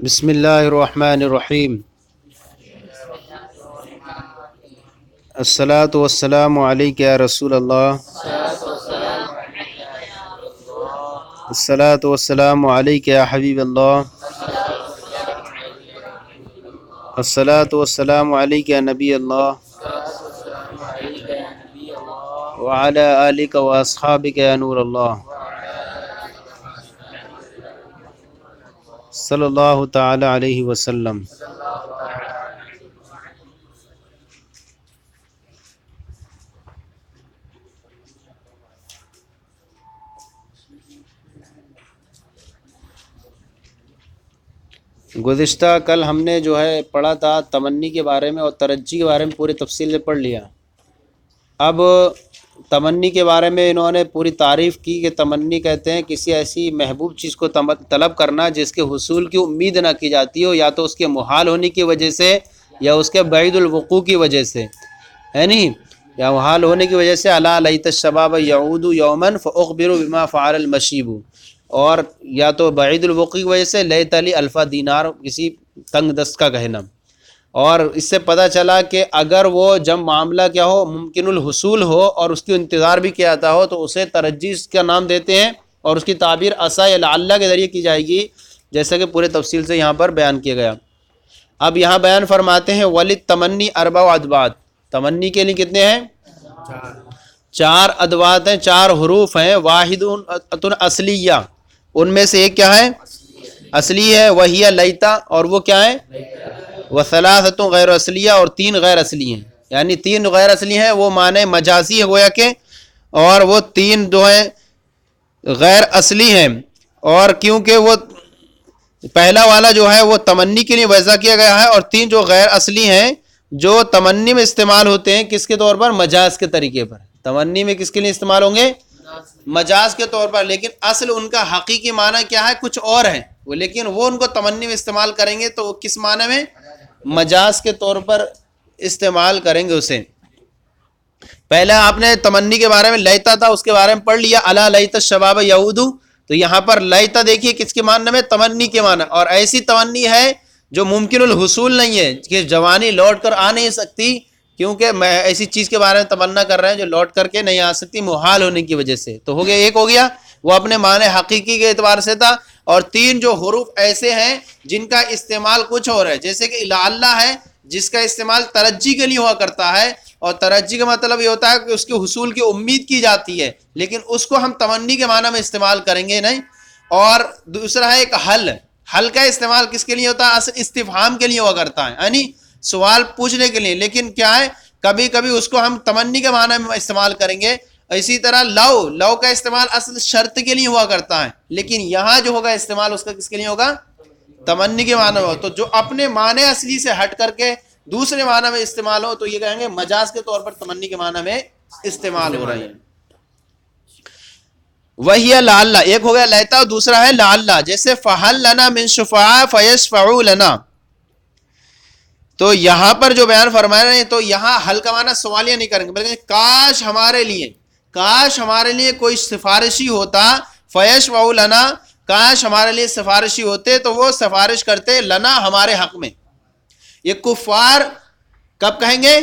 بسم اللہ الرحمن الرحیم الصلاۃ والسلام علیک یا رسول اللہ الصلاۃ والسلام علیک یا حبیب اللہ الصلاۃ والسلام علیک یا نبی اللہ وعلی آلک واصحابک یا نور اللہ صلی اللہ تعالی علیہ وسلم۔ گزشتہ کل ہم نے جو ہے پڑھا تھا تمنی کے بارے میں اور ترجی کے بارے میں پوری تفصیل سے پڑھ لیا۔ اب تمنی کے بارے میں انہوں نے پوری تعریف کی کہ تمنی کہتے ہیں کسی ایسی محبوب چیز کو طلب کرنا جس کے حصول کی امید نہ کی جاتی ہو، یا تو اس کے محال ہونے کی وجہ سے یا اس کے بعید الوقوع کی وجہ سے، ہے نہیں، یا محال ہونے کی وجہ سے الا لیت الشباب یعود یوما فاخبر بما فعل المشیب، اور یا تو بعید الوقوع کی وجہ سے لیت لی الف دینار، کسی تنگ دست کا کہنا۔ اور اس سے پتہ چلا کہ اگر وہ جب معاملہ کیا ہو ممکن الحصول ہو اور اس کی انتظار بھی کیا جاتا ہو تو اسے ترجی کا نام دیتے ہیں، اور اس کی تعبیر عسى یا لعل کے ذریعے کی جائے گی، جیسا کہ پورے تفصیل سے یہاں پر بیان کیا گیا۔ اب یہاں بیان فرماتے ہیں وللتمنی اربع ادوات، تمنی کے لیے کتنے ہیں؟ چار ادوات ہیں، چار حروف ہیں۔ واحد اصلیہ، ان میں سے ایک کیا ہے؟ اصلی ہے، وہی لیتا، اور وہ کیا ہے؟ وثلاثۃ غیر اصلیہ، اور تین غیر اصلی ہیں، یعنی تین غیر اصلی ہیں، وہ معنی مجازی ہے گویا کہ، اور وہ تین جو ہیں غیر اصلی ہیں، اور کیونکہ وہ پہلا والا جو ہے وہ تمنی کے لیے وضع کیا گیا ہے، اور تین جو غیر اصلی ہیں جو تمنی میں استعمال ہوتے ہیں کس کے طور پر؟ مجاز کے طریقے پر۔ تمنی میں کس کے لیے استعمال ہوں گے؟ مجاز کے طور پر، لیکن اصل ان کا حقیقی معنی کیا ہے؟ کچھ اور ہے، لیکن وہ ان کو تمنی میں استعمال کریں گے تو کس معنی میں؟ مجاز کے طور پر استعمال کریں گے اسے۔ پہلے آپ نے تمنی کے بارے میں لیتا تھا، اس کے بارے میں پڑھ لیا، الا لیت الشباب یعود، تو یہاں پر لیتا دیکھیے کس کے معنی میں؟ تمنی کے معنی، اور ایسی تمنی ہے جو ممکن الحصول نہیں ہے، کہ جوانی لوٹ کر آ نہیں سکتی، کیونکہ میں ایسی چیز کے بارے میں تمنا کر رہے ہیں جو لوٹ کر کے نہیں آ سکتی محال ہونے کی وجہ سے، تو ہو گیا، ایک ہو گیا وہ اپنے معنی حقیقی کے اعتبار سے تھا، اور تین جو حروف ایسے ہیں جن کا استعمال کچھ اور ہے، جیسے کہ لعل ہے جس کا استعمال ترجی کے لیے ہوا کرتا ہے، اور ترجی کا مطلب یہ ہوتا ہے کہ اس کے حصول کی امید کی جاتی ہے، لیکن اس کو ہم تمنی کے معنی میں استعمال کریں گے نہیں۔ اور دوسرا ہے ایک حل، حل کا استعمال کس کے لیے ہوتا ہے؟ اصل استفہام کے لیے ہوا کرتا ہے، یعنی سوال پوچھنے کے لیے، لیکن کیا ہے کبھی کبھی اس کو ہم تمنی کے معنی میں استعمال کریں گے۔ اسی طرح لو، لو کا استعمال اصل شرط کے لیے ہوا کرتا ہے، لیکن یہاں جو ہوگا استعمال اس کا کس کے لیے ہوگا؟ تمنی کے معنی میں۔ تو جو اپنے معنی اصلی سے ہٹ کر کے دوسرے معنی میں استعمال ہو تو یہ کہیں گے مجاز کے طور پر تمنی کے معنی میں استعمال ہو رہی ہیں۔ وہی لعل، ایک ہو گیا لیتا، اور دوسرا ہے لعل، جیسے فہل لنا من شفعاء فیشفعوا لنا، تو یہاں پر جو بیان فرما رہے ہیں تو یہاں حل کا معنی سوالیہ نہیں کریں گے بلکہ کاش ہمارے لیے، کاش ہمارے لیے کوئی سفارشی ہوتا، فیشفعوا لنا، کاش ہمارے لیے سفارشی ہوتے تو وہ سفارش کرتے لنا ہمارے حق میں۔ یہ کفار کب کہیں گے؟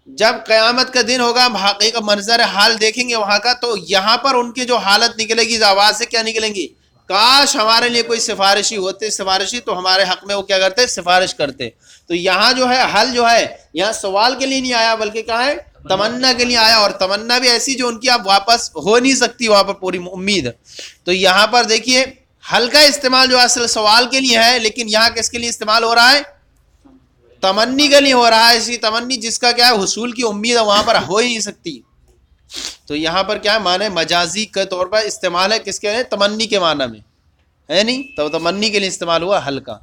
جب قیامت کا دن ہوگا، ہم حقیقت منظر حال دیکھیں گے وہاں کا، تو یہاں پر ان کی جو حالت نکلے گی، آواز سے کیا نکلیں گی؟ کاش ہمارے لیے کوئی سفارشی ہوتے، سفارشی تو ہمارے حق میں وہ کیا کرتے؟ سفارش کرتے۔ تو یہاں جو ہے حل جو ہے یہاں سوال کے لیے نہیں آیا بلکہ کیا ہے؟ تمنا کے لیے آیا، اور تمنا بھی ایسی جو ان کی اب واپس ہو نہیں سکتی وہاں پر پوری امید۔ تو یہاں پر دیکھیے حل کا استعمال جو اصل سوال کے لیے ہے، لیکن یہاں کس کے لیے استعمال ہو رہا ہے؟ تمنی کے لیے ہو رہا ہے، اسی تمنی جس کا کیا ہے حصول کی امید ہے وہاں پر ہو ہی نہیں سکتی۔ تو یہاں پر کیا ہے؟ معنی مجازی کے طور پر استعمال ہے، کس کے لیے؟ تمنی کے معنی میں، ہے نہیں؟ تو تمنی کے لیے استعمال ہوا حل کا۔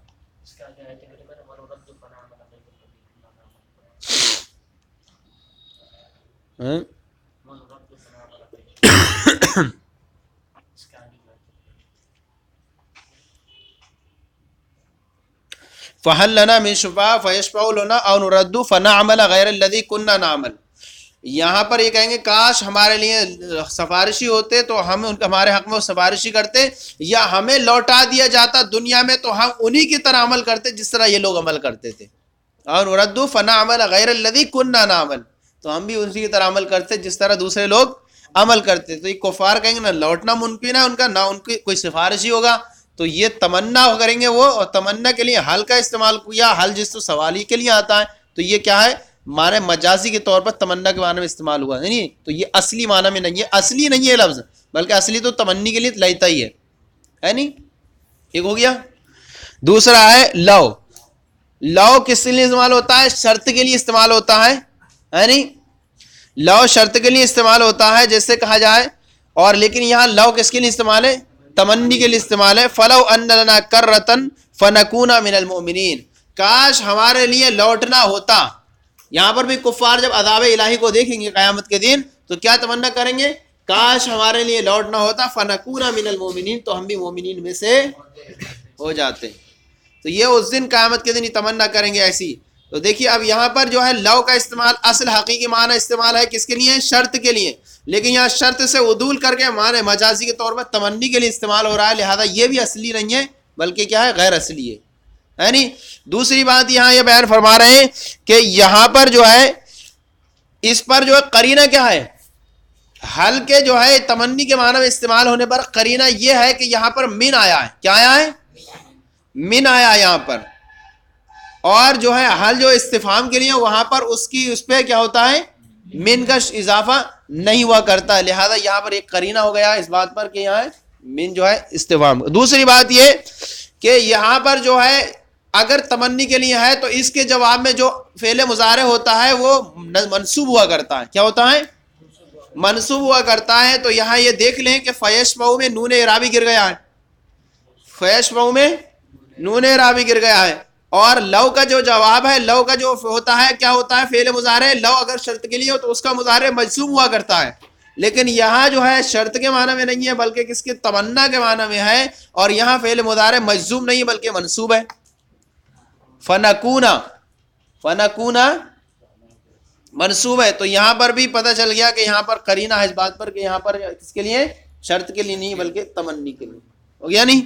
فہل لنا من شفعاء فیشفعوا لنا او نرد فنعمل غیر الذی كنا نعمل، یہاں پر یہ کہیں گے کاش ہمارے لیے سفارشی ہوتے تو ہم ہمارے حق میں وہ سفارشی کرتے، یا ہمیں لوٹا دیا جاتا دنیا میں تو ہم انہی کی طرح عمل کرتے جس طرح یہ لوگ عمل کرتے تھے، اور نردو فنعمل غیر الذی کننا نعمل، تو ہم بھی اسی کی طرح عمل کرتے جس طرح دوسرے لوگ عمل کرتے۔ تو یہ کفار کہیں گے نہ لوٹنا ممکن ہے ان کا، نہ ان کی کوئی سفارشی ہوگا، تو یہ تمنا کریں گے وہ، اور تمنا کے لیے حل کا استعمال کیا، حل جس تو سوالی کے لیے آتا ہے، تو یہ کیا ہے معنی مجازی کے طور پر تمنا کے معنی میں استعمال ہوا نہیں، تو یہ اصلی معنی میں نہیں ہے، اصلی نہیں ہے لفظ، بلکہ اصلی تو تمنی کے لیے لیتا ہی ہے نہیں۔ ایک ہو گیا۔ دوسرا ہے لو۔ لو کس کے لیے استعمال ہوتا ہے؟ شرط کے لیے استعمال ہوتا ہے نہیں، لو شرط کے لیے استعمال ہوتا ہے جیسے کہا جائے، اور لیکن یہاں لو کس کے لیے استعمال ہے؟ تمنی کے لیے استعمال ہے۔ فلو ان لنا کرۃ فنکون من المؤمنین، کاش ہمارے لیے لوٹنا ہوتا۔ یہاں پر بھی کفار جب عذاب الہی کو دیکھیں گے قیامت کے دن تو کیا تمنا کریں گے؟ کاش ہمارے لیے لوٹنا ہوتا، فنکون من المؤمنین، تو ہم بھی مومنین میں سے ہو جاتے۔ تو یہ اس دن قیامت کے دن یہ تمنا کریں گے ایسی۔ تو دیکھیے اب یہاں پر جو ہے لو کا استعمال اصل حقیقی معنی استعمال ہے کس کے لیے؟ شرط کے لیے، لیکن یہاں شرط سے عدول کر کے معنی مجازی کے طور پر تمنی کے لیے استعمال ہو رہا ہے، لہذا یہ بھی اصلی نہیں ہے بلکہ کیا ہے؟ غیر اصلی ہے نہیں۔ دوسری بات یہاں یہ بیان فرما رہے ہیں کہ یہاں پر جو ہے اس پر جو ہے قرینہ کیا ہے؟ حل کے جو ہے تمنی کے معنی میں استعمال ہونے پر قرینہ یہ ہے کہ یہاں پر من آیا ہے۔ کیا آیا ہے؟ من آیا یہاں پر، اور جو ہے حل جو استفہام کے لیے وہاں پر اس پہ کیا ہوتا ہے؟ من کا اضافہ نہیں ہوا کرتا ہے، لہذا یہاں پر ایک قرینہ ہو گیا اس بات پر کہ یہاں من جو ہے استفہام۔ دوسری بات یہ کہ یہاں پر جو ہے اگر تمنی کے لیے ہے تو اس کے جواب میں جو فعل مضارع ہوتا ہے وہ منصوب ہوا کرتا ہے۔ کیا ہوتا ہے؟ منصوب ہوا کرتا ہے۔ تو یہاں یہ دیکھ لیں کہ فیشبع میں نون اعرابی گر گیا ہے، فیشبع میں نون اعرابی گر گیا ہے، اور لو کا جو جواب ہے، لو کا جو ہوتا ہے کیا ہوتا ہے؟ فعل مضارع۔ لو اگر شرط کے لیے ہو تو اس کا مضارع مجزوم ہوا کرتا ہے، لیکن یہاں جو ہے شرط کے معنی میں نہیں ہے بلکہ کس کے؟ تمنا کے معنی میں ہے، اور یہاں فعل مضارع مجزوم نہیں بلکہ منصوب ہے۔ فنکونا، فنکونا منصوب ہے، تو یہاں پر بھی پتہ چل گیا کہ یہاں پر قرینہ ہے اس بات پر کہ یہاں پر کس کے لیے؟ شرط کے لیے نہیں بلکہ تمنی کے لیے۔ ہو گیا نہیں؟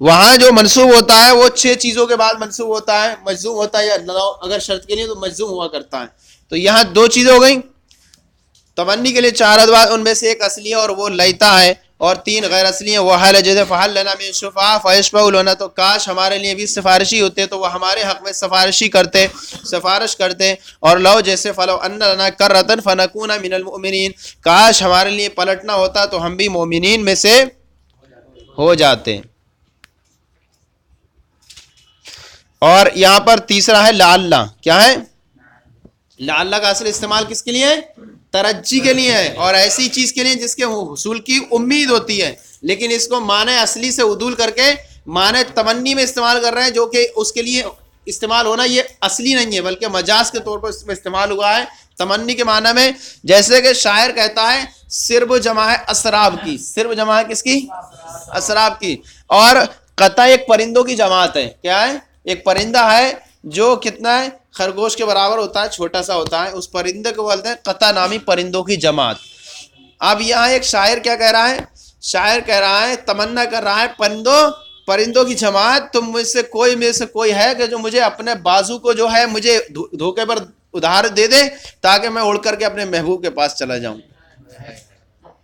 وہاں جو منصوب ہوتا ہے وہ 6 چیزوں کے بعد منصوب ہوتا ہے، مجزوم ہوتا ہے، یا اگر شرط کے لیے تو مجزوم ہوا کرتا ہے۔ تو یہاں 2 چیزیں ہو گئیں، تمنی کے لیے 4 ادوات، ان میں سے ایک اصلی ہے اور وہ لیتا ہے، اور 3 غیر اصلی ہیں۔ وہ حل جیسے فحل لنا من شفعاء فیشفعوا لنا، تو کاش ہمارے لیے بھی سفارشی ہوتے تو وہ ہمارے حق میں سفارشی کرتے، سفارش کرتے۔ اور لو جیسے فلو ان لنا کرۃ فنکون من المؤمنین، کاش ہمارے لیے پلٹنا ہوتا تو ہم بھی مومنین میں سے ہو جاتے۔ اور یہاں پر تیسرا ہے لعل۔ کیا ہے؟ لعل کا اصل استعمال کس کے لیے ہے؟ ترجی کے لیے ہے، اور ایسی چیز کے لیے جس کے حصول کی امید ہوتی ہے، لیکن اس کو معنی اصلی سے عدول کر کے معنی تمنی میں استعمال کر رہے ہیں، جو کہ اس کے لیے استعمال ہونا یہ اصلی نہیں ہے بلکہ مجاز کے طور پر اس میں استعمال ہوا ہے تمنی کے معنی میں۔ جیسے کہ شاعر کہتا ہے سرب جمع ہے اسراب کی، سرب جمع ہے کس کی؟ اسراب کی۔ اور قطع ایک پرندوں کی جماعت ہے۔ کیا ہے؟ ایک پرندہ ہے جو کتنا ہے؟ خرگوش کے برابر ہوتا ہے، چھوٹا سا ہوتا ہے، اس پرندے کو بولتے ہیں قطع نامی پرندوں کی جماعت۔ اب یہاں ایک شاعر کیا کہہ رہا ہے؟ شاعر کہہ رہا ہے، تمنا کر رہا ہے پرندوں کی جماعت، تم میں سے کوئی ہے کہ جو مجھے اپنے بازو کو جو ہے مجھے دھوکے پر ادھار دے دے تاکہ میں اڑ کر کے اپنے محبوب کے پاس چلا جاؤں۔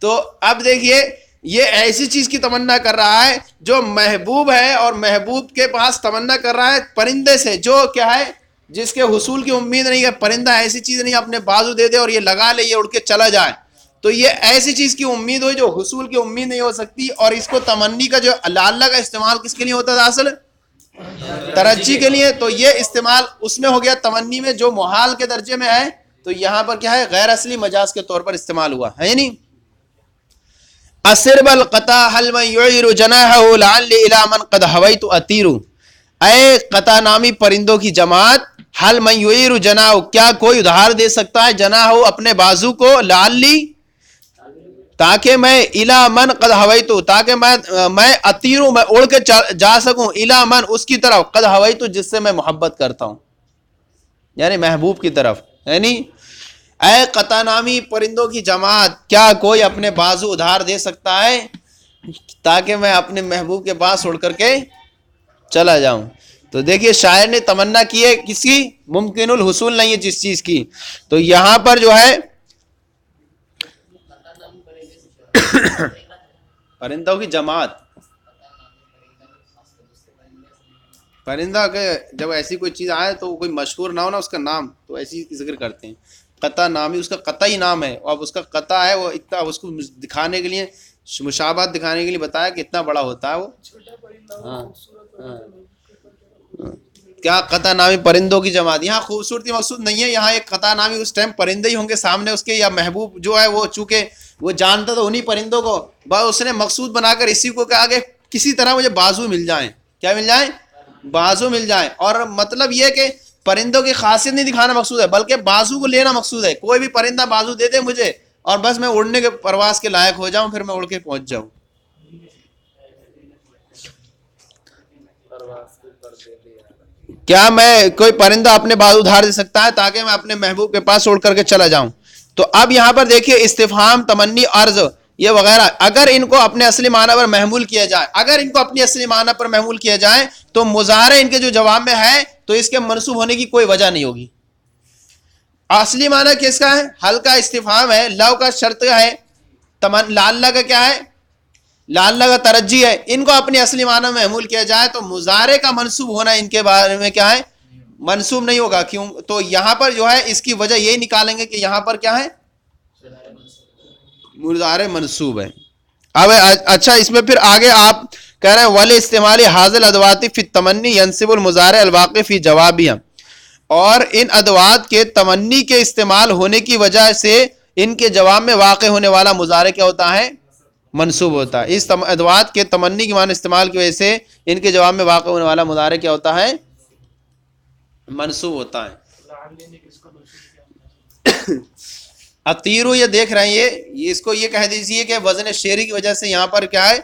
تو اب دیکھیے یہ ایسی چیز کی تمنا کر رہا ہے جو محبوب ہے، اور محبوب کے پاس تمنا کر رہا ہے پرندے سے جو کیا ہے؟ جس کے حصول کی امید نہیں ہے۔ پرندہ ایسی چیز نہیں اپنے بازو دے دے اور یہ لگا لے، یہ اڑ کے چلا جائے، تو یہ ایسی چیز کی امید ہوئی جو حصول کی امید نہیں ہو سکتی۔ اور اس کو تمنی کا جو لعل کا استعمال کس کے لیے ہوتا تھا؟ اصل ترجی کے لیے۔ تو یہ استعمال اس میں ہو گیا تمنی میں جو محال کے درجے میں ہے، تو یہاں پر کیا ہے؟ غیر اصلی مجاز کے طور پر استعمال ہوا ہے نہیں۔ اسرب القطع هل من يعير جناحه لعلي الى من قد هويت اطير، اے قطع نامی پرندوں کی جماعت، حل من يعير جناحه، کیا کوئی ادھار دے سکتا ہے جناحه اپنے بازو کو، لعلی تاکہ میں الى من قد هويت، تاکہ میں اطیروں، میں اڑ کے جا سکوں، الى من اس کی طرف، قد هويت جس سے میں محبت کرتا ہوں۔ یعنی محبوب کی طرف. یعنی اے قطع نامی پرندوں کی جماعت، کیا کوئی اپنے بازو ادھار دے سکتا ہے تاکہ میں اپنے محبوب کے پاس اڑ کر کے چلا جاؤں؟ تو دیکھیے شاعر نے تمنا کی ہے کس کی؟ ممکن الحصول نہیں ہے جس چیز کی. تو یہاں پر جو ہے پرندوں کی جماعت، پرندہ کے جب ایسی کوئی چیز آئے تو کوئی مشہور نہ ہو نا اس کا نام، تو ایسی ذکر کرتے ہیں. قطع نامی اس کا قطعی نام ہے، اور اب اس کا قطع ہے وہ اتنا، اس کو دکھانے کے لیے مشابہت دکھانے کے لیے بتایا کہ اتنا بڑا ہوتا ہے وہ. ہاں کیا قطع نامی پرندوں کی جماعت. یہاں خوبصورتی مقصود نہیں ہے، یہاں ایک قطع نامی اس ٹائم پرندے ہی ہوں گے سامنے اس کے، یا محبوب جو ہے وہ چونکہ وہ جانتا تو انہی پرندوں کو، بس اس نے مقصود بنا کر اسی کو کہا کہ کسی طرح مجھے بازو مل جائیں. کیا مل جائیں؟ بازو مل جائیں. اور مطلب یہ کہ پرندوں کی خاصیت نہیں دکھانا مقصود ہے، بلکہ بازو کو لینا مقصود ہے. کوئی بھی پرندہ بازو دے دے مجھے اور بس میں اڑنے کے پرواز کے لائق ہو جاؤں، پھر میں اڑ کے پہنچ جاؤں. کیا میں کوئی پرندہ اپنے بازو دھار دے سکتا ہے تاکہ میں اپنے محبوب کے پاس اڑ کر کے چلا جاؤں؟ تو اب یہاں پر دیکھیے استفہام، تمنی، عرض یہ وغیرہ اگر ان کو اپنے اصلی معنی پر محمول کیا جائے، اگر ان کو اپنی اصلی معنی پر محمول کیا جائے تو مضارع ان کے جو جواب میں ہے تو اس کے منصوب ہونے کی کوئی وجہ نہیں ہوگی. اصلی معنی کس کا ہے؟ حل کا استفہام ہے، لو کا شرط ہے، لعل کا کیا ہے؟ لعل کا ترجی ہے. ان کو اپنی اصلی معنی میں محمول کیا جائے تو مضارع کا منصوب ہونا ان کے بارے میں کیا ہے؟ منصوب نہیں ہوگا. کیوں؟ تو یہاں پر جو ہے اس کی وجہ یہی نکالیں گے کہ یہاں پر کیا ہے؟ مضارع منصوب ہے. اب اچھا اس میں پھر آگے آپ کہہ رہے ہیں ولی استعمال حاضل ادواتی فی التمنی ینصب المضارع الواقع فی جوابیہ، اور ان ادوات کے تمنی کے استعمال ہونے کی وجہ سے ان کے جواب میں واقع ہونے والا مضارع کیا ہوتا ہے؟ منصوب ہوتا ہے. اس ادوات کے تمنی کے معنی استعمال کی وجہ سے ان کے جواب میں واقع ہونے والا مضارع کیا ہوتا ہے؟ منصوب ہوتا ہے. اطیرو یہ دیکھ رہے ہیں یہ اس کو یہ کہہ دیجئے کہ وزن شعری کی وجہ سے یہاں پر کیا ہے؟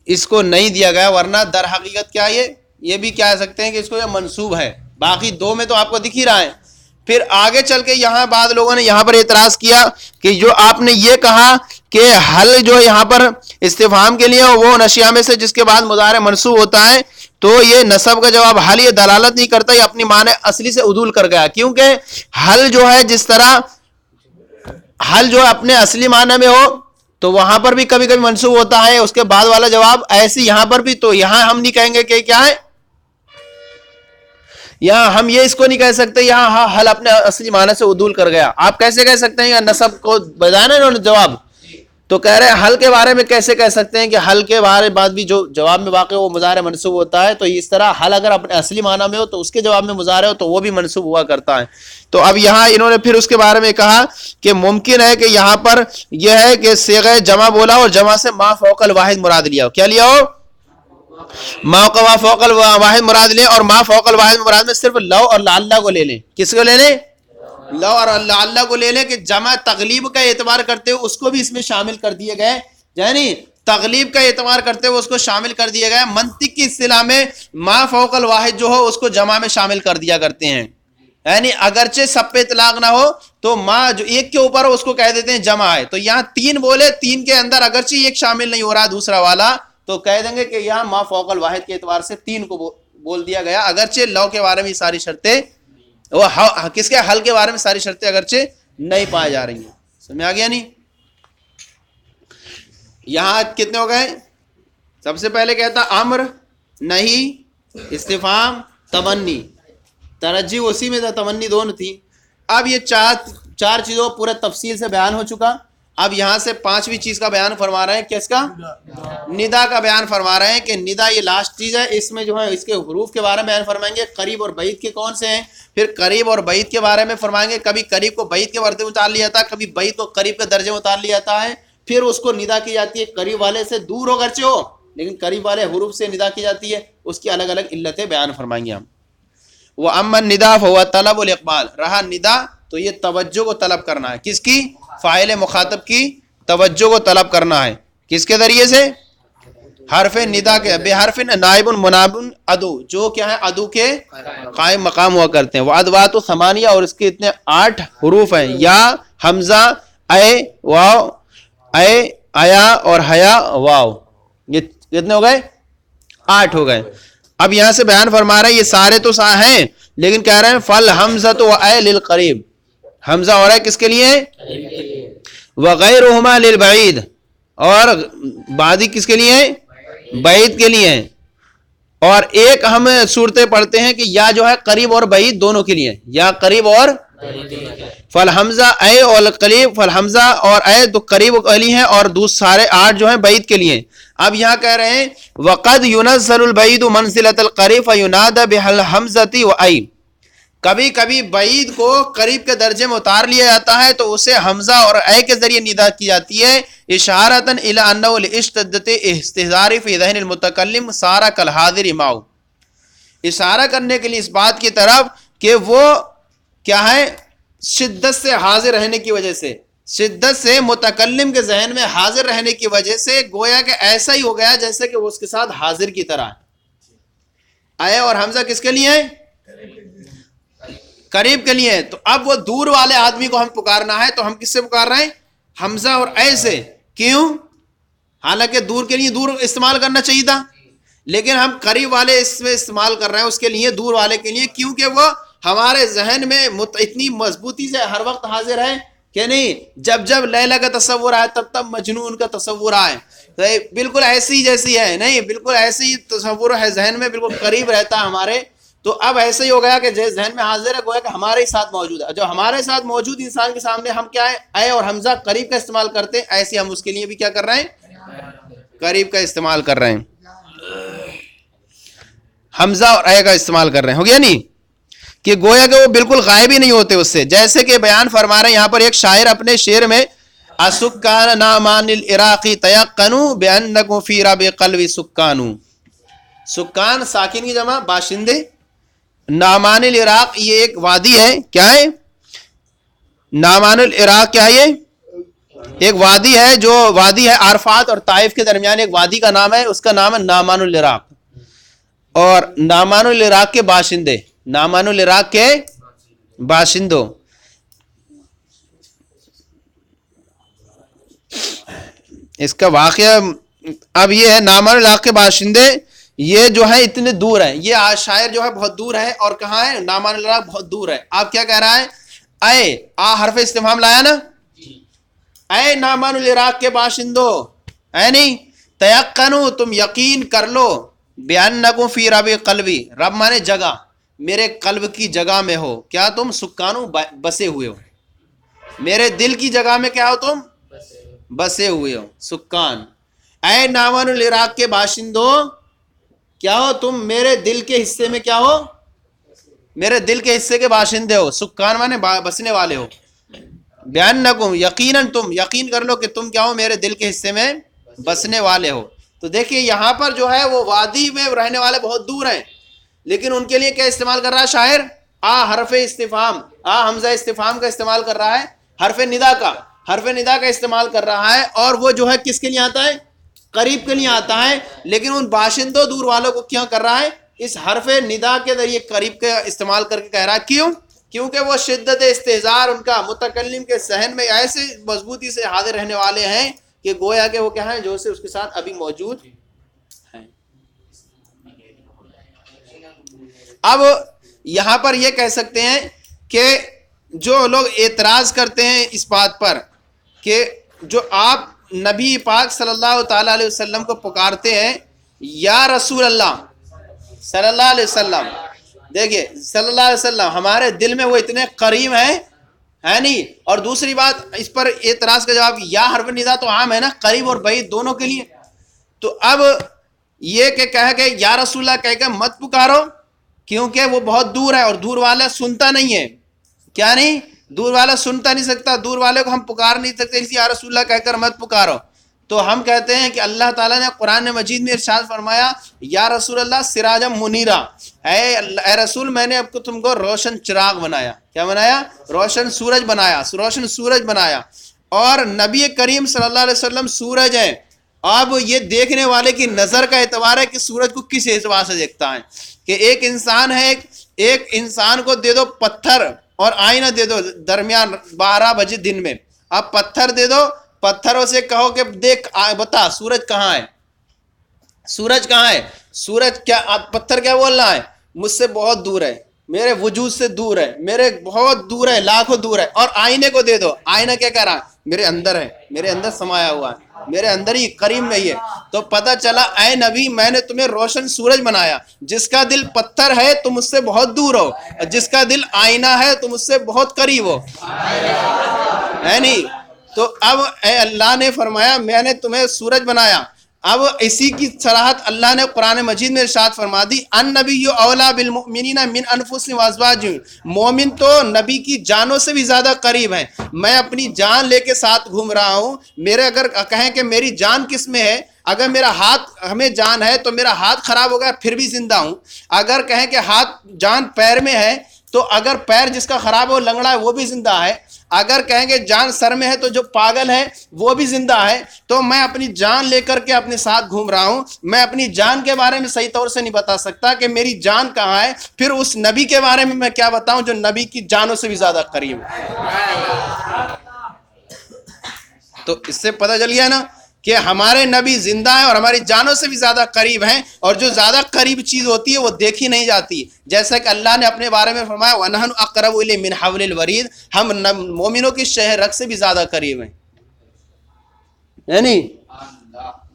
اس کو نہیں دیا گیا، ورنہ در حقیقت کیا یہ بھی کہہ سکتے ہیں کہ اس کو یہ منصوب ہے. باقی دو میں تو آپ کو دکھ ہی رہا ہے. پھر آگے چل کے یہاں بعض لوگوں نے یہاں پر اعتراض کیا کہ جو آپ نے یہ کہا کہ حل جو یہاں پر استفہام کے لیے وہ نشیہ میں سے جس کے بعد مضارع منصوب ہوتا ہے، تو یہ نصب کا جواب حل یہ دلالت نہیں کرتا، یہ اپنی معنی اصلی سے عدول کر گیا. کیونکہ حل جو ہے جس طرح حل جو اپنے اصلی معنی میں ہو تو وہاں پر بھی کبھی کبھی منصوب ہوتا ہے اس کے بعد والا جواب، ایسے یہاں پر بھی. تو یہاں ہم نہیں کہیں گے کہ کیا ہے، یہاں ہم یہ اس کو نہیں کہہ سکتے یہاں حل اپنے اصلی معنی سے عدول کر گیا. آپ کیسے کہہ سکتے ہیں؟ نصب کو بجانا انہوں نے جواب، تو کہہ رہے ہیں حل کے بارے میں کیسے کہہ سکتے ہیں کہ حل کے بارے بعد بھی جو جواب میں واقع وہ مضارع منصوب ہوتا ہے. تو اس طرح حل اگر اپنے اصلی معنی میں ہو تو اس کے جواب میں مضارع ہو تو وہ بھی منصوب ہوا کرتا ہے. تو اب یہاں انہوں نے پھر اس کے بارے میں کہا کہ ممکن ہے کہ یہاں پر یہ ہے کہ صیغہ جمع بولا اور جمع سے ما فوق الواحد مراد لیا ہو. کیا لیا ہو؟ ما فوق الواحد مراد لیں، اور ما فوق الواحد مراد میں صرف لو اور لعل کو لے لیں. کس کو لے لیں؟ لو اور لعل کو لے لیں کہ جمع تغلیب کا اعتبار کرتے ہوئے اس کو بھی اس میں شامل کر دیے گئے، یعنی تغلیب کا اعتبار کرتے ہوئے اس کو شامل کر دیا گیا. منطق کی اصطلاح میں ما فوق الواحد جو ہو اس کو جمع میں شامل کر دیا کرتے ہیں، یعنی اگرچہ سب پہ اطلاق نہ ہو تو ما جو ایک کے اوپر ہو اس کو کہہ دیتے ہیں جمع ہے. تو یہاں تین بولے، تین کے اندر اگرچہ ایک شامل نہیں ہو رہا دوسرا والا، تو کہہ دیں گے کہ یہاں ما فوق الواحد کے اعتبار سے تین کو بول دیا گیا. اگرچہ لو کے بارے میں ساری شرطیں، وہ کس کے حل کے بارے میں ساری شرطیں اگرچہ نہیں پائی جا رہی ہیں. سمجھ آ گیا نہیں؟ یہاں کتنے ہو گئے؟ سب سے پہلے کہتا امر، نہیں، استفہام، تمنی. ترجی اسی میں تھا، تمنی دونوں تھی. اب یہ چار چیزوں پورے تفصیل سے بیان ہو چکا. اب یہاں سے پانچویں چیز کا بیان فرما رہے ہیں. کس کا؟ ندا کا بیان فرما رہے ہیں کہ ندا یہ لاسٹ چیز ہے. اس میں جو ہے اس کے حروف کے بارے میں بیان فرمائیں گے. قریب اور بعید کے کون سے ہیں، پھر قریب اور بعید کے بارے میں فرمائیں گے. کبھی قریب کو بعید کے مرتبے میں اتار لیا جاتا ہے، کبھی بعید کو قریب کے درجے میں اتار لیا جاتا ہے. پھر اس کو ندا کی جاتی ہے قریب والے سے دور ہو گرچہ ہو، لیکن قریب والے حروف سے ندا کی جاتی ہے. اس کی الگ الگ علتیں بیان فرمائیں گے ہم. وہ امن ندا ہوا طلب الاقبال، رہا ندا تو یہ توجہ کو طلب کرنا ہے. کس کی؟ فاعل مخاطب کی توجہ کو طلب کرنا ہے. کس کے ذریعے سے؟ حرف ندا کے بے حرف نائب مناب ادو، جو کیا ہے ادو کے قائم مقام ہوا کرتے ہیں. وہ ادوات ثمانیہ، اور اس کے اتنے 8 حروف ہیں، یا حمزہ اے واو اے ایا اور حیا واو. یہ کتنے ہو گئے؟ 8 ہو گئے. اب یہاں سے بیان فرما رہے ہیں یہ سارے تو ہیں، لیکن کہہ رہے ہیں فل حمزہ و اے للقریب، حمزہ اور اے کس کے لیے؟ وغیرہما للبعید، اور بعدی کس کے لیے؟ بعید کے لیے. اور ایک ہم صورتیں پڑھتے ہیں کہ یا جو ہے قریب اور بعید دونوں کے لیے، یا قریب اور فالحمزہ اے اور قریب، فالحمزہ اور اے تو قریب علی ہیں، اور دوسرے سارے 8 جو ہیں بعید کے لیے. اب یہاں کہہ رہے ہیں وقد ينزل البعید منزلۃ القریب فینادى بالحمزۃ وائی، کبھی کبھی بعید کو قریب کے درجے میں اتار لیا جاتا ہے تو اسے حمزہ اور اے کے ذریعے ندا کی جاتی ہے، اشارۃ الی انہ لاشتدت استحضار فی ذہن المتکلم صار کالحاضر معه، اشارہ کرنے کے لیے اس بات کی طرف کہ وہ کیا ہے، شدت سے حاضر رہنے کی وجہ سے، شدت سے متکلم کے ذہن میں حاضر رہنے کی وجہ سے گویا کہ ایسا ہی ہو گیا جیسے کہ وہ اس کے ساتھ حاضر کی طرح. اے اور حمزہ کس کے لیے ہیں؟ قریب کے لیے. تو اب وہ دور والے آدمی کو ہم پکارنا ہے تو ہم کس سے پکار رہے ہیں؟ حمزہ اور اے سے. کیوں؟ حالانکہ دور کے لیے دور استعمال کرنا چاہیے تھا، لیکن ہم قریب والے اس میں استعمال کر رہے ہیں اس کے لیے، دور والے کے لیے، کیونکہ وہ ہمارے ذہن میں اتنی مضبوطی سے ہر وقت حاضر ہے کہ نہیں، جب جب لیلا کا تصور آئے تب تب مجنون کا تصور آئے، بالکل ایسی جیسی ہے، نہیں بالکل ایسی تصور ہے ذہن میں، بالکل قریب رہتا ہے ہمارے. تو اب ایسے ہی ہو گیا کہ جیسے ذہن میں حاضر ہے گویا کہ ہمارے ہی ساتھ موجود ہے. جو ہمارے ساتھ موجود انسان کے سامنے ہم کیا ہے، اے اور حمزہ قریب کا استعمال کرتے ہیں، ایسے ہم اس کے لیے بھی کیا کر رہے ہیں؟ قریب کا استعمال کر رہے ہیں، حمزہ اور اے کا استعمال کر رہے ہیں. ہو گیا نہیں کہ گویا کہ وہ بالکل غائب ہی نہیں ہوتے اس سے. جیسے کہ بیان فرما رہے ہیں یہاں پر ایک شاعر اپنے شعر میں، اسکان نامان العراق تیقنوا بانکم فی رب قلب سکان، سکان ساکن کی جمع باشندے، نامان العراق یہ ایک وادی ہے. کیا ہے نامان العراق؟ کیا ہے یہ؟ ایک وادی ہے، جو وادی ہے عرفات اور طائف کے درمیان ایک وادی کا نام ہے، اس کا نام ہے نامان العراق. اور نامان العراق کے باشندے، نامان العراق کے باشندوں، اس کا واقعہ اب یہ ہے، نامان العراق کے باشندے یہ جو ہے اتنے دور ہیں، یہ شاعر جو ہے بہت دور ہے. اور کہاں ہے؟ نامان العراق بہت دور ہے. آپ کیا کہہ رہا ہے؟ اے حرف استفہام لایا نا، اے نامان العراق کے باشندوں، اے نہیں، تیقنوا تم یقین کر لو، بانکم فی رب قلبی، رب مانے جگہ، میرے قلب کی جگہ میں ہو. کیا تم سکانو بسے ہوئے ہو، میرے دل کی جگہ میں کیا ہو؟ تم بسے ہوئے ہو، سکان. اے نامان العراق کے باشندوں کیا ہو؟ تم میرے دل کے حصے میں کیا ہو؟ میرے دل کے حصے کے باشندے ہو. سکان مانے بسنے والے ہو. بانکم یقیناً تم یقین کر لو کہ تم کیا ہو؟ میرے دل کے حصے میں بسنے والے ہو. تو دیکھیے یہاں پر جو ہے وہ وادی میں رہنے والے بہت دور ہیں، لیکن ان کے لیے کیا استعمال کر رہا ہے شاعر؟ حرف استفہام، حمزہ استفہام کا استعمال کر رہا ہے، حرف ندا کا استعمال کر رہا ہے. اور وہ جو ہے کس کے لیے آتا ہے؟ قریب کے لیے آتا ہے. لیکن ان باشندوں دور والوں کو کیا کر رہا ہے؟ اس حرف ندا کے ذریعے قریب کا استعمال کر کے کہہ رہا ہے. کیوں؟ کیونکہ وہ شدت استحضار ان کا متکلم کے ذہن میں ایسے مضبوطی سے حاضر رہنے والے ہیں کہ گویا کہ وہ کیا ہیں، جو سے اس کے ساتھ ابھی موجود ہیں. اب یہاں پر یہ کہہ سکتے ہیں کہ جو لوگ اعتراض کرتے ہیں اس بات پر کہ جو آپ نبی پاک صلی اللہ تعالی علیہ وسلم کو پکارتے ہیں یا رسول اللہ صلی اللہ علیہ وسلم، دیکھیے صلی اللہ علیہ وسلم ہمارے دل میں وہ اتنے قریب ہیں، ہے نہیں. اور دوسری بات اس پر اعتراض کا جواب، یا حرف ندا تو عام ہے نا، قریب اور بعید دونوں کے لیے. تو اب یہ کہ کہہ کہ یا رسول اللہ کہہ کہ مت پکارو، کیونکہ وہ بہت دور ہے اور دور والا سنتا نہیں ہے. کیا نہیں؟ دور والا سنتا نہیں سکتا، دور والے کو ہم پکار نہیں سکتے، اس یا رسول اللہ کہہ کر مت پکارو. تو ہم کہتے ہیں کہ اللہ تعالیٰ نے قرآن مجید میں ارشاد فرمایا یا رسول اللہ سراجم منیرا، اے رسول میں نے اب کو تم کو روشن چراغ بنایا. کیا بنایا؟ روشن سورج بنایا، روشن سورج بنایا. اور نبی کریم صلی اللہ علیہ وسلم سورج ہیں اب یہ دیکھنے والے کی نظر کا اعتبار ہے کہ سورج کو کس اعتبار سے دیکھتا ہے. کہ ایک انسان ہے, ایک انسان کو دے دو پتھر اور آئینہ دے دو درمیان 12 بجے دن میں, اب پتھر دے دو, پتھروں سے کہو کہ دیکھ بتا سورج کہاں ہے, سورج کہاں ہے, سورج کیا, پتھر کیا بول رہا ہے, مجھ سے بہت دور ہے, میرے وجود سے دور ہے, میرے بہت دور ہے, لاکھوں دور ہے. اور آئینے کو دے دو, آئینہ کیا کہہ رہا ہے, میرے اندر ہے, میرے اندر سمایا ہوا ہے, میرے اندر ہی قریب میں ہی ہے. تو پتہ چلا اے نبی میں نے تمہیں روشن سورج بنایا, جس کا دل پتھر ہے تم مجھ سے بہت دور ہو, جس کا دل آئینہ ہے تم مجھ سے بہت قریب ہو, ہے نہیں. تو اب اے اللہ نے فرمایا میں نے تمہیں سورج بنایا. اب اسی کی صراحت اللہ نے قرآن مجید میں ارشاد فرما دی, النبی اولا بالمؤمنین من انفسہم وازواجہم, مومن تو نبی کی جانوں سے بھی زیادہ قریب ہیں. میں اپنی جان لے کے ساتھ گھوم رہا ہوں. میرے اگر کہیں کہ میری جان کس میں ہے, اگر میرا ہاتھ ہمیں جان ہے تو میرا ہاتھ خراب ہو گیا پھر بھی زندہ ہوں. اگر کہیں کہ ہاتھ جان پیر میں ہے تو اگر پیر جس کا خراب ہو لنگڑا ہے وہ بھی زندہ ہے. اگر کہیں کہ جان سر میں ہے تو جو پاگل ہے وہ بھی زندہ ہے. تو میں اپنی جان لے کر کے اپنے ساتھ گھوم رہا ہوں. میں اپنی جان کے بارے میں صحیح طور سے نہیں بتا سکتا کہ میری جان کہاں ہے, پھر اس نبی کے بارے میں کیا بتاؤں جو نبی کی جانوں سے بھی زیادہ قریب ہے. تو اس سے پتہ چل گیا نا کہ ہمارے نبی زندہ ہیں اور ہماری جانوں سے بھی زیادہ قریب ہیں, اور جو زیادہ قریب چیز ہوتی ہے وہ دیکھی نہیں جاتی. جیسا کہ اللہ نے اپنے بارے میں فرمایا وَنَحْنُ أَقْرَبُ إِلَيْهِ مِنْ حَبْلِ الْوَرِيدِ, ہم مومنوں کی شہ رگ سے بھی زیادہ قریب ہیں, ہے نہیں.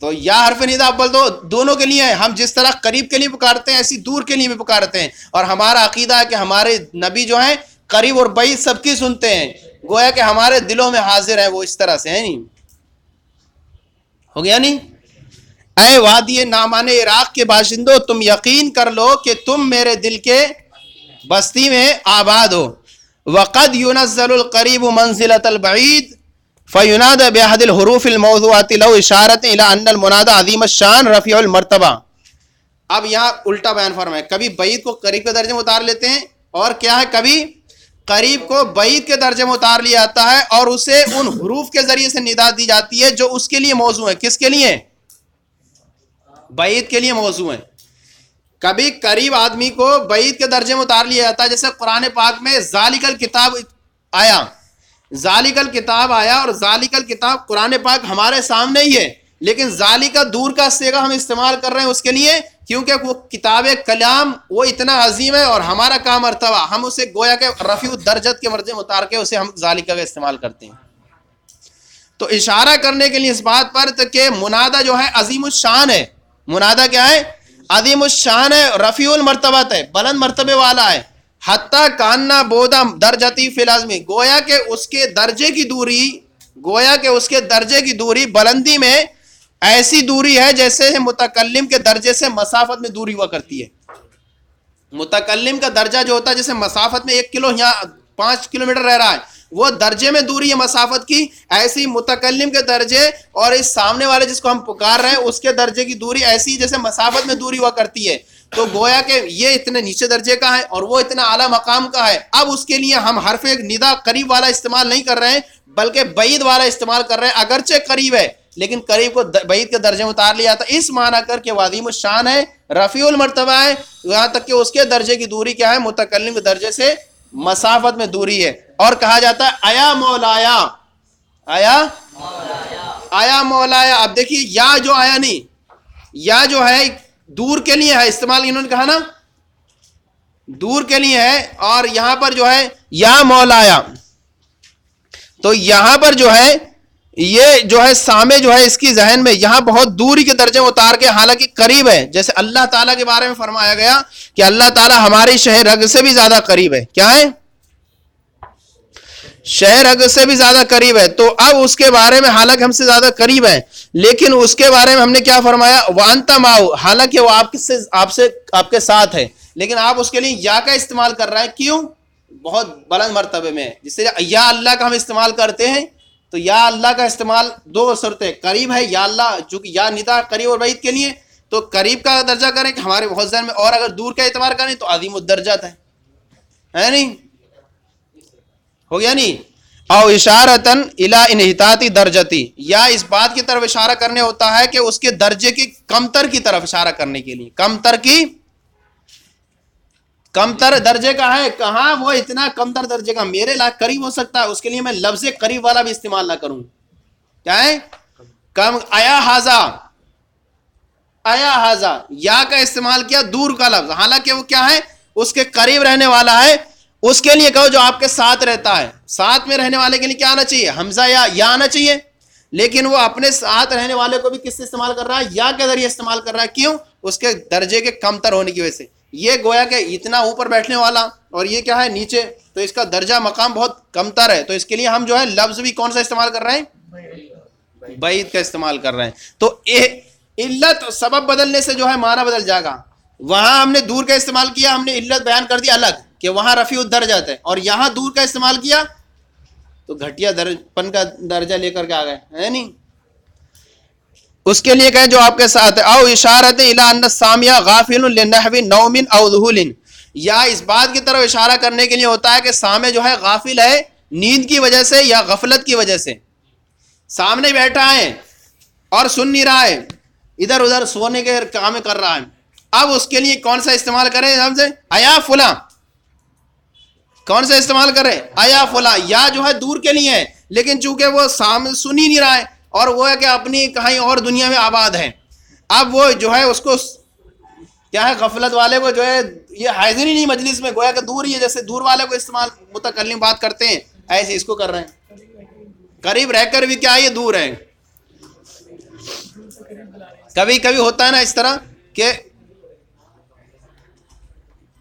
تو یا حرف ندا اول تو دونوں کے لیے ہیں, ہم جس طرح قریب کے لیے پکارتے ہیں ایسی دور کے لیے بھی پکارتے ہیں. اور ہمارا عقیدہ ہے کہ ہمارے نبی جو ہیں قریب اور بعید سب کی سنتے ہیں, گویا کہ ہمارے دلوں میں حاضر ہیں وہ, اس طرح سے ہے نہیں. ہو گیا نہیں. اے وادی نعمان عراق کے باشندوں تم یقین کر لو کہ تم میرے دل کے بستی میں آباد ہو. وقد ينزل القریب منزلۃ البعید فینادى بأحد الحروف الموضوعة لو اشارت الى ان المنادى عظیم الشان رفیع المرتبہ. اب یہاں الٹا بیان فرمائے, کبھی بعید کو قریب کے درجے میں اتار لیتے ہیں, اور کیا ہے کبھی قریب کو بعید کے درجے میں اتار لیا جاتا ہے اور اسے ان حروف کے ذریعے سے ندا دی جاتی ہے جو اس کے لیے موضوع ہے. کس کے لیے؟ بعید کے لیے موضوع ہے. کبھی قریب آدمی کو بعید کے درجے میں اتار لیا جاتا ہے, جیسے قرآن پاک میں ذالک الکتاب آیا, ذالک الکتاب آیا, اور ذالک الکتاب قرآن پاک ہمارے سامنے ہی ہے, لیکن ذالک دور کا صیغہ ہم استعمال کر رہے ہیں اس کے لیے کیونکہ وہ کتاب کلام وہ اتنا عظیم ہے اور ہمارا کام مرتبہ ہم اسے گویا کہ رفیع درجت کے مرتبے میں اتار کے اسے ہم ذالک کا استعمال کرتے ہیں. تو اشارہ کرنے کے لیے اس بات پر کہ منادہ جو ہے عظیم الشان ہے. منادہ کیا ہے؟ عظیم الشان ہے, رفیع المرتبت ہے, بلند مرتبے والا ہے. حتیٰ کاننا بودا درجتی فی العظمی, گویا کہ اس کے درجے کی دوری, گویا کہ اس کے درجے کی دوری بلندی میں ایسی دوری ہے جیسے متکلم کے درجے سے مسافت میں دوری ہوا کرتی ہے. متکلم کا درجہ جو ہوتا ہے جیسے مسافت میں 1 کلو یا 5 کلومیٹر رہ رہا ہے, وہ درجے میں دوری ہے مسافت کی, ایسی متکلم کے درجے اور اس سامنے والے جس کو ہم پکار رہے ہیں اس کے درجے کی دوری ایسی جیسے مسافت میں دوری ہوا کرتی ہے. تو گویا کہ یہ اتنے نیچے درجے کا ہے اور وہ اتنا اعلیٰ مقام کا ہے. اب اس کے لیے ہم حرف ندا قریب والا استعمال نہیں کر رہے ہیں بلکہ بعید والا استعمال کر رہے ہیں. اگرچہ قریب ہے لیکن قریب کو بعید کے درجے میں اتار لیا تھا, اس معنی کر کے عظیم الشان ہے, رفیع المرتبہ ہے, یہاں تک کہ اس کے درجے کی دوری کیا ہے؟ متکلم کے درجے سے مسافت میں دوری ہے. اور کہا جاتا ہے آیا مولایا, آیا مولایا. اب دیکھیے یا جو آیا نہیں, یا جو ہے دور کے لیے ہے استعمال, انہوں نے کہا نا دور کے لیے ہے, اور یہاں پر جو ہے یا مولایا, تو یہاں پر جو ہے یہ جو ہے سامنے جو ہے اس کی ذہن میں یہاں بہت دوری کے درجے میں اتار کے حالانکہ قریب ہے. جیسے اللہ تعالیٰ کے بارے میں فرمایا گیا کہ اللہ تعالیٰ ہماری شہ رگ سے بھی زیادہ قریب ہے. کیا ہے؟ شہ رگ سے بھی زیادہ قریب ہے. تو اب اس کے بارے میں حالانکہ ہم سے زیادہ قریب ہے لیکن اس کے بارے میں ہم نے کیا فرمایا؟ وانتا ماؤ, حالانکہ وہ آپ کے ساتھ ہے لیکن آپ اس کے لیے یا کا استعمال کر رہے ہیں. کیوں؟ بہت بلند مرتبے میں. جس سے یا اللہ کا ہم استعمال کرتے ہیں تو یا اللہ کا استعمال دو صورتیں, قریب ہے یا اللہ, چونکہ یا ندا قریب اور بعید کے لیے, تو قریب کا درجہ کریں کہ ہمارے بہت ذہن میں, اور اگر دور کا اعتبار کریں تو عظیم الدرجات ہے نہیں. ہو گیا نہیں. او اشارتن الی انحطاط درجتی، یا اس بات کی طرف اشارہ کرنے ہوتا ہے کہ اس کے درجے کی کمتر کی طرف اشارہ کرنے کے لیے، کمتر درجے کا ہے، کہاں وہ اتنا کمتر درجے کا، میرے لا قریب ہو سکتا ہے، اس کے لیے میں لفظ قریب والا بھی استعمال نہ کروں، کیا ہے کم، آیا حاضا یا کا استعمال کیا، دور کا لفظ، حالانکہ وہ کیا ہے اس کے قریب رہنے والا ہے، اس کے لیے کہو جو آپ کے ساتھ رہتا ہے، ساتھ میں رہنے والے کے لیے کیا آنا چاہیے، حمزہ یا آنا چاہیے، لیکن وہ اپنے ساتھ رہنے والے کو بھی کس سے استعمال کر رہا ہے، یا کے ذریعے استعمال کر رہا ہے، کیوں، اس کے درجے کے کمتر ہونے کی وجہ سے، یہ گویا کہ اتنا اوپر بیٹھنے والا اور یہ کیا ہے نیچے، تو اس کا درجہ مقام بہت کمتر ہے، تو اس کے لیے ہم جو ہے لفظ بھی کون سا استعمال کر رہے ہیں، بعید کا استعمال کر رہے ہیں، تو علت سبب بدلنے سے جو ہے معنی بدل جائے گا، وہاں ہم نے دور کا استعمال کیا، ہم نے علت بیان کر دی الگ کہ وہاں رفیع الدرجات ہے، اور یہاں دور کا استعمال کیا تو گھٹیا پن کا درجہ لے کر کے آ گئے، ہے نہیں، اس کے لیے کہیں جو آپ کے ساتھ ہے، او اشارت الی ان السامع غافل لنحو نوم او ذہول، یا اس بات کی طرف اشارہ کرنے کے لیے ہوتا ہے کہ سامع جو ہے غافل ہے نیند کی وجہ سے یا غفلت کی وجہ سے، سامنے بیٹھا ہے اور سن نہیں رہا ہے، ادھر ادھر سونے کے کام کر رہا ہے، اب اس کے لیے کون سا استعمال کریں ہم سے، ایا فلاں، کون سا استعمال کریں، ایا فلاں، یا جو ہے دور کے لیے ہے، لیکن چونکہ وہ سامنے سن ہی نہیں رہا ہے اور وہ ہے کہ اپنی کہیں اور دنیا میں آباد ہے، اب وہ جو ہے اس کو کیا ہے غفلت والے کو جو ہے یہ حاضر ہی نہیں مجلس میں، گویا کہ دور ہی ہے، جیسے دور والے کو استعمال متکلم بات کرتے ہیں ایسے اس کو کر رہے ہیں، قریب رہ کر بھی کیا یہ دور ہے، کبھی کبھی ہوتا ہے نا اس طرح کہ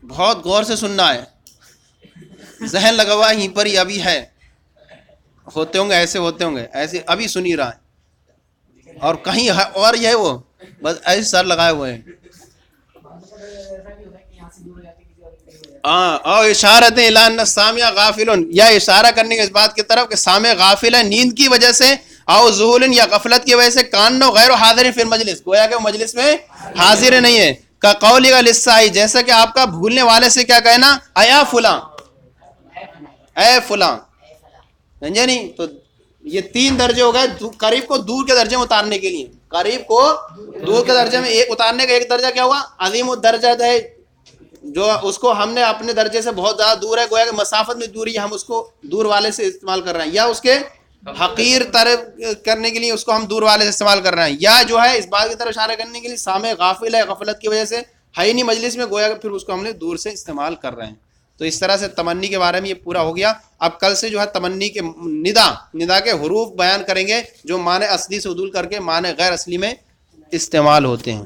بہت غور سے سننا ہے، ذہن لگا ہوا یہیں پر ہی ابھی ہے، ہوتے ہوں گے ایسے ابھی سن ہی رہا ہے اور کہیں اور یہ وہ بس ایسے سر لگائے ہوئے ہیں، او اشارت الی ان السامع غافل، یا اشارہ کرنے کے اس بات کی طرف کہ سامع غافل ہے نیند کی وجہ سے، او ذہول یا غفلت کی وجہ سے، کانو غیر حاضر فی المجلس، گویا کہ مجلس میں حاضر نہیں ہے، کا قول کا للسائی، جیسا کہ آپ کا بھولنے والے سے کیا کہنا، ایا فلاں، اے فلاں، سمجھے نہیں، تو یہ تین درجے ہو گئے قریب کو دور کے درجے میں اتارنے کے لیے، قریب کو دور کے درجے میں ایک اتارنے کا ایک درجہ کیا ہوا، عظیم الدرجہ ہے، جو اس کو ہم نے اپنے درجے سے بہت زیادہ دور ہے، گویا کہ مسافت میں دوری ہم اس کو دور والے سے استعمال کر رہے ہیں، یا اس کے حقیر طرف کرنے کے لیے اس کو ہم دور والے سے استعمال کر رہے ہیں، یا جو ہے اس بات کی طرف اشارہ کرنے کے لیے سامع غافل ہے غفلت کی وجہ سے ہے ہی نہیں مجلس میں، گویا کہ پھر اس کو ہم نے دور سے استعمال کر رہے ہیں، تو اس طرح سے تمنی کے بارے میں یہ پورا ہو گیا۔ اب کل سے جو ہے تمنی کے ندا کے حروف بیان کریں گے جو معنی اصلی سے عدول کر کے معنی غیر اصلی میں استعمال ہوتے ہیں۔